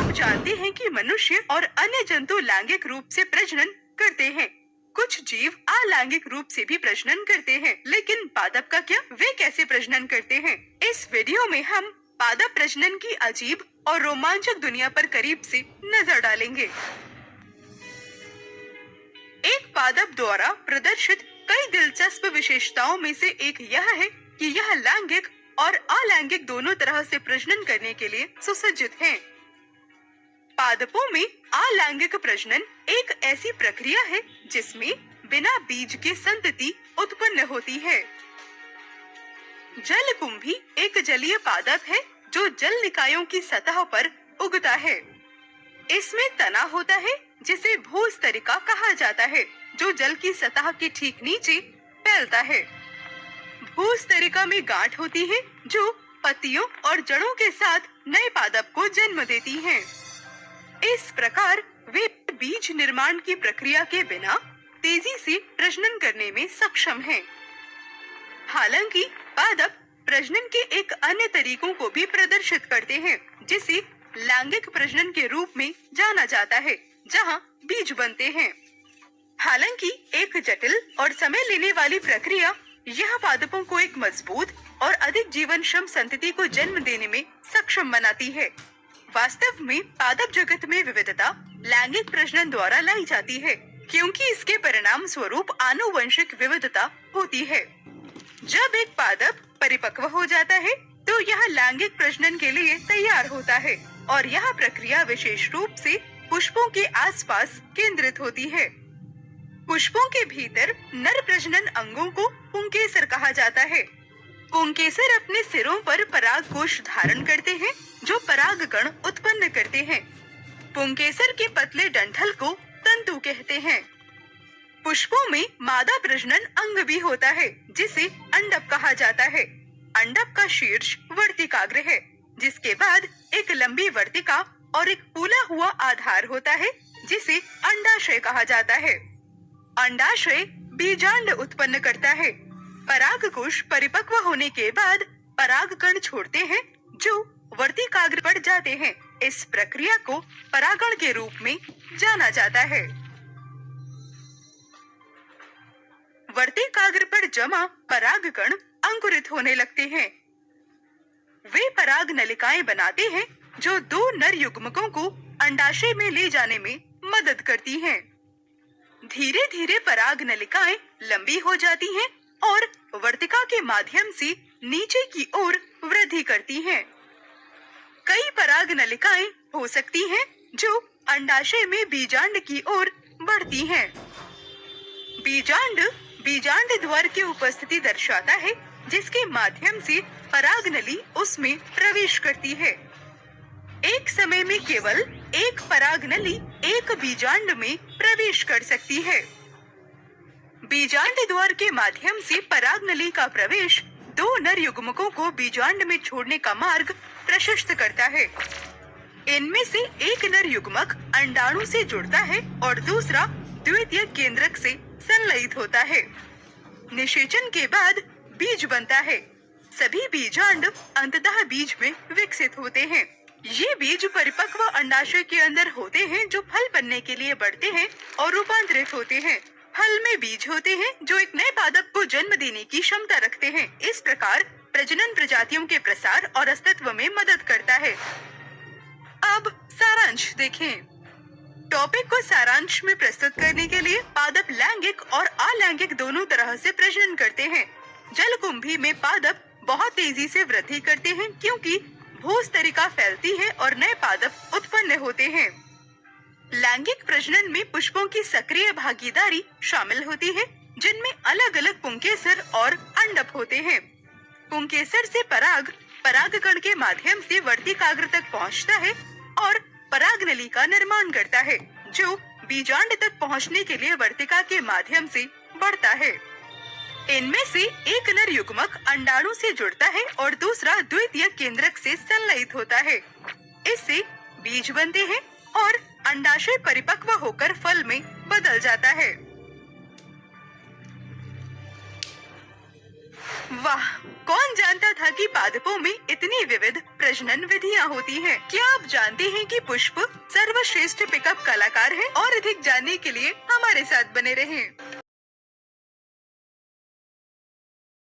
आप जानते हैं कि मनुष्य और अन्य जंतु लैंगिक रूप से प्रजनन करते हैं। कुछ जीव अलैंगिक रूप से भी प्रजनन करते हैं, लेकिन पादप का क्या? वे कैसे प्रजनन करते हैं? इस वीडियो में हम पादप प्रजनन की अजीब और रोमांचक दुनिया पर करीब से नजर डालेंगे। एक पादप द्वारा प्रदर्शित कई दिलचस्प विशेषताओं में से एक यह है कि यह लैंगिक और अलैंगिक दोनों तरह से प्रजनन करने के लिए सुसज्जित है। पादपों में अलैंगिक प्रजनन एक ऐसी प्रक्रिया है जिसमें बिना बीज के संतति उत्पन्न होती है। जलकुंभी एक जलीय पादप है जो जल निकायों की सतह पर उगता है। इसमें तना होता है जिसे भूस्तरिका कहा जाता है, जो जल की सतह के ठीक नीचे फैलता है। भूस्तरिका में गांठ होती है जो पत्तियों और जड़ों के साथ नए पादप को जन्म देती हैं। इस प्रकार वे बीज निर्माण की प्रक्रिया के बिना तेजी से प्रजनन करने में सक्षम हैं। हालांकि पादप प्रजनन के एक अन्य तरीकों को भी प्रदर्शित करते हैं, जिसे लैंगिक प्रजनन के रूप में जाना जाता है, जहां बीज बनते हैं। हालांकि एक जटिल और समय लेने वाली प्रक्रिया यह पादपों को एक मजबूत और अधिक जीवनक्षम संतति को जन्म देने में सक्षम बनाती है। वास्तव में पादप जगत में विविधता लैंगिक प्रजनन द्वारा लाई जाती है, क्योंकि इसके परिणाम स्वरूप आनुवंशिक विविधता होती है। जब एक पादप परिपक्व हो जाता है तो यह लैंगिक प्रजनन के लिए तैयार होता है और यह प्रक्रिया विशेष रूप से पुष्पों के आसपास केंद्रित होती है। पुष्पों के भीतर नर प्रजनन अंगों को पुंकेसर कहा जाता है। पुंकेसर अपने सिरों पर परागकोश धारण करते हैं जो परागकण उत्पन्न करते हैं। पुंकेसर के पतले डंठल को तंतु कहते हैं। पुष्पों में मादा प्रजनन अंग भी होता है जिसे अंडप कहा जाता है। अंडप का शीर्ष वर्तिकाग्र है, जिसके बाद एक लंबी वर्तिका और एक फूला हुआ आधार होता है जिसे अंडाशय कहा जाता है। अंडाशय बीजांड उत्पन्न करता है। परागकोश परिपक्व होने के बाद परागकण छोड़ते हैं जो वर्तिकाग्र पर जाते हैं। इस प्रक्रिया को परागण के रूप में जाना जाता है। वर्तिकाग्र पर जमा परागकण अंकुरित होने लगते हैं। वे पराग नलिकाएं बनाते हैं जो दो नर युग्मकों को अंडाशय में ले जाने में मदद करती हैं। धीरे धीरे पराग नलिकाएं लंबी हो जाती हैं और वर्तिका के माध्यम से नीचे की ओर वृद्धि करती हैं। कई पराग नलिकाएं हो सकती हैं जो अंडाशय में बीजांड की ओर बढ़ती हैं। बीजांड द्वार की उपस्थिति दर्शाता है, जिसके माध्यम से पराग नली उसमें प्रवेश करती है। एक समय में केवल एक पराग नली एक बीजांड में प्रवेश कर सकती है। बीजांड द्वार के माध्यम से पराग नली का प्रवेश दो नर युग्मकों को बीजांड में छोड़ने का मार्ग प्रशस्त करता है। इनमें से एक नर युग्मक अंडाणु से जुड़ता है और दूसरा द्वितीय केंद्रक से संलयित होता है। निषेचन के बाद बीज बनता है। सभी बीजांड अंततः बीज में विकसित होते हैं। ये बीज परिपक्व अंडाशय के अंदर होते हैं जो फल बनने के लिए बढ़ते हैं और रूपांतरित होते हैं। फल में बीज होते हैं जो एक नए पादप को जन्म देने की क्षमता रखते हैं। इस प्रकार प्रजनन प्रजातियों के प्रसार और अस्तित्व में मदद करता है। अब सारांश देखें। टॉपिक को सारांश में प्रस्तुत करने के लिए पादप लैंगिक और अलैंगिक दोनों तरह से प्रजनन करते हैं। जलकुंभी में पादप बहुत तेजी से वृद्धि करते हैं क्योंकि भूस्तरिका फैलती है और नए पादप उत्पन्न होते हैं। लैंगिक प्रजनन में पुष्पों की सक्रिय भागीदारी शामिल होती है, जिनमें अलग अलग पुंकेसर और अंडप होते हैं। पुंकेसर से परागकण के माध्यम से वर्तिकाग्र तक पहुंचता है और पराग नली का निर्माण करता है, जो बीजांड तक पहुंचने के लिए वर्तिका के माध्यम से बढ़ता है। इनमें से एक नर युग्मक अंडाणु से जुड़ता है और दूसरा द्वितीय केंद्रक से संलयित होता है। इससे बीज बनते हैं और अंडाशय परिपक्व होकर फल में बदल जाता है। वाह, कौन जानता था कि पादपों में इतनी विविध प्रजनन विधियां होती हैं। क्या आप जानते हैं कि पुष्प सर्वश्रेष्ठ पिकअप कलाकार हैं? और अधिक जानने के लिए हमारे साथ बने रहें।